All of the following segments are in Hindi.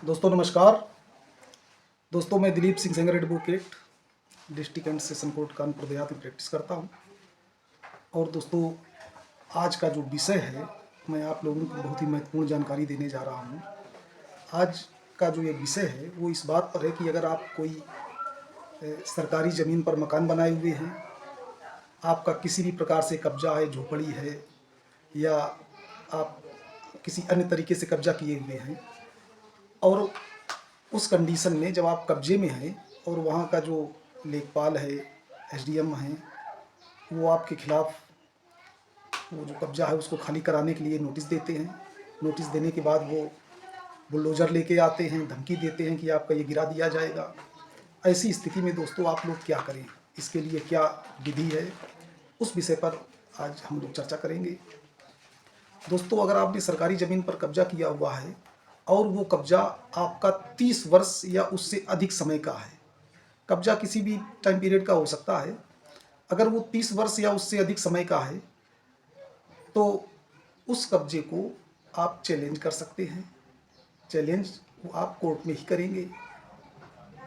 दोस्तों नमस्कार। दोस्तों मैं Dilip Singh Sengar advocate district and session court Kanpur Dehat में प्रैक्टिस करता हूं। और दोस्तों आज का जो विषय है मैं आप लोगों को बहुत ही महत्वपूर्ण जानकारी देने जा रहा हूं। आज का जो ये विषय है वो इस बात पर है कि अगर आप कोई सरकारी ज़मीन पर मकान बनाए हुए हैं, आपका किसी भी प्रकार से कब्जा है, झोपड़ी है या आप किसी अन्य तरीके से कब्जा किए हुए हैं, और उस कंडीशन में जब आप कब्जे में हैं और वहाँ का जो लेखपाल है, एसडीएम हैं, वो आपके खिलाफ़ वो जो कब्जा है उसको खाली कराने के लिए नोटिस देते हैं। नोटिस देने के बाद वो बुलडोज़र लेके आते हैं, धमकी देते हैं कि आपका ये गिरा दिया जाएगा। ऐसी स्थिति में दोस्तों आप लोग क्या करें, इसके लिए क्या विधि है, उस विषय पर आज हम लोग चर्चा करेंगे। दोस्तों अगर आपने सरकारी ज़मीन पर कब्जा किया हुआ है और वो कब्जा आपका 30 वर्ष या उससे अधिक समय का है, कब्जा किसी भी टाइम पीरियड का हो सकता है, अगर वो 30 वर्ष या उससे अधिक समय का है तो उस कब्जे को आप चैलेंज कर सकते हैं। चैलेंज वो आप कोर्ट में ही करेंगे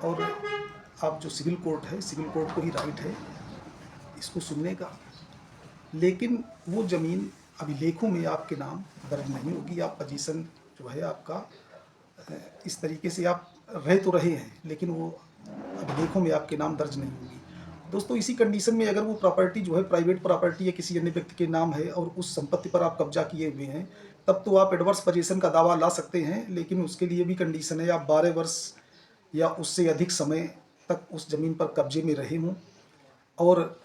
और आप जो सिविल कोर्ट है, सिविल कोर्ट को ही राइट है इसको सुनने का। लेकिन वो ज़मीन अभिलेखों में आपके नाम दर्ज नहीं होगी। आप पोजीशन जो है आपका इस तरीके से आप रह तो रहे हैं लेकिन वो अभिलेखों में आपके नाम दर्ज नहीं होगी। दोस्तों इसी कंडीशन में अगर वो प्रॉपर्टी जो है प्राइवेट प्रॉपर्टी या किसी अन्य व्यक्ति के नाम है और उस संपत्ति पर आप कब्जा किए हुए हैं, तब तो आप एडवर्स पोजीशन का दावा ला सकते हैं। लेकिन उसके लिए भी कंडीशन है आप 12 वर्ष या उससे अधिक समय तक उस ज़मीन पर कब्जे में रहे हों और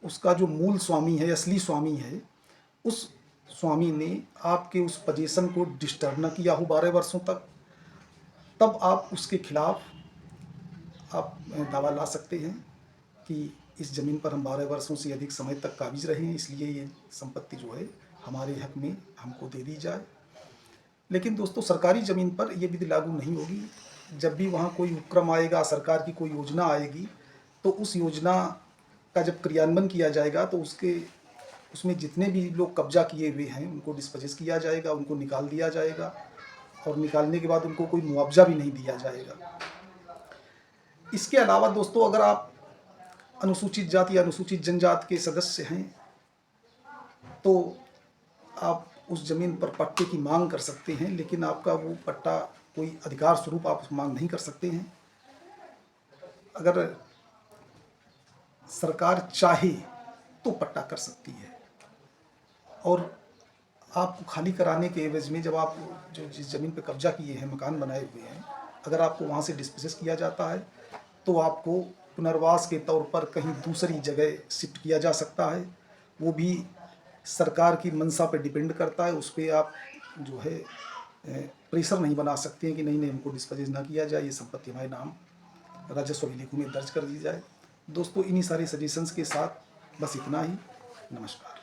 उसका जो मूल स्वामी है, असली स्वामी है, उस स्वामी ने आपके उस पोजीशन को डिस्टर्ब न किया हो 12 वर्षों तक, तब आप उसके खिलाफ आप दावा ला सकते हैं कि इस ज़मीन पर हम 12 वर्षों से अधिक समय तक काबिज रहे हैं, इसलिए ये संपत्ति जो है हमारे हक में हमको दे दी जाए। लेकिन दोस्तों सरकारी ज़मीन पर ये विधि लागू नहीं होगी। जब भी वहाँ कोई उपक्रम आएगा, सरकार की कोई योजना आएगी, तो उस योजना का जब क्रियान्वयन किया जाएगा तो उसमें जितने भी लोग कब्जा किए हुए हैं उनको डिस्पोजेस किया जाएगा, उनको निकाल दिया जाएगा और निकालने के बाद उनको कोई मुआवजा भी नहीं दिया जाएगा। इसके अलावा दोस्तों अगर आप अनुसूचित जाति या अनुसूचित जनजाति के सदस्य हैं तो आप उस ज़मीन पर पट्टे की मांग कर सकते हैं, लेकिन आपका वो पट्टा कोई अधिकार स्वरूप आप मांग नहीं कर सकते हैं। अगर सरकार चाहे तो पट्टा कर सकती है और आपको खाली कराने के एवज में जब आप जो जिस ज़मीन पर कब्जा किए हैं, मकान बनाए हुए हैं, अगर आपको वहाँ से डिस्पोजेस किया जाता है तो आपको पुनर्वास के तौर पर कहीं दूसरी जगह शिफ्ट किया जा सकता है। वो भी सरकार की मंशा पे डिपेंड करता है। उस पर आप जो है प्रेशर नहीं बना सकते हैं कि नहीं हमको डिस्पोजेस ना किया जाए, ये संपत्ति हमारे नाम राजस्व अभिलेखों में दर्ज कर दी जाए। दोस्तों इन्हीं सारे सजेशंस के साथ बस इतना ही। नमस्कार।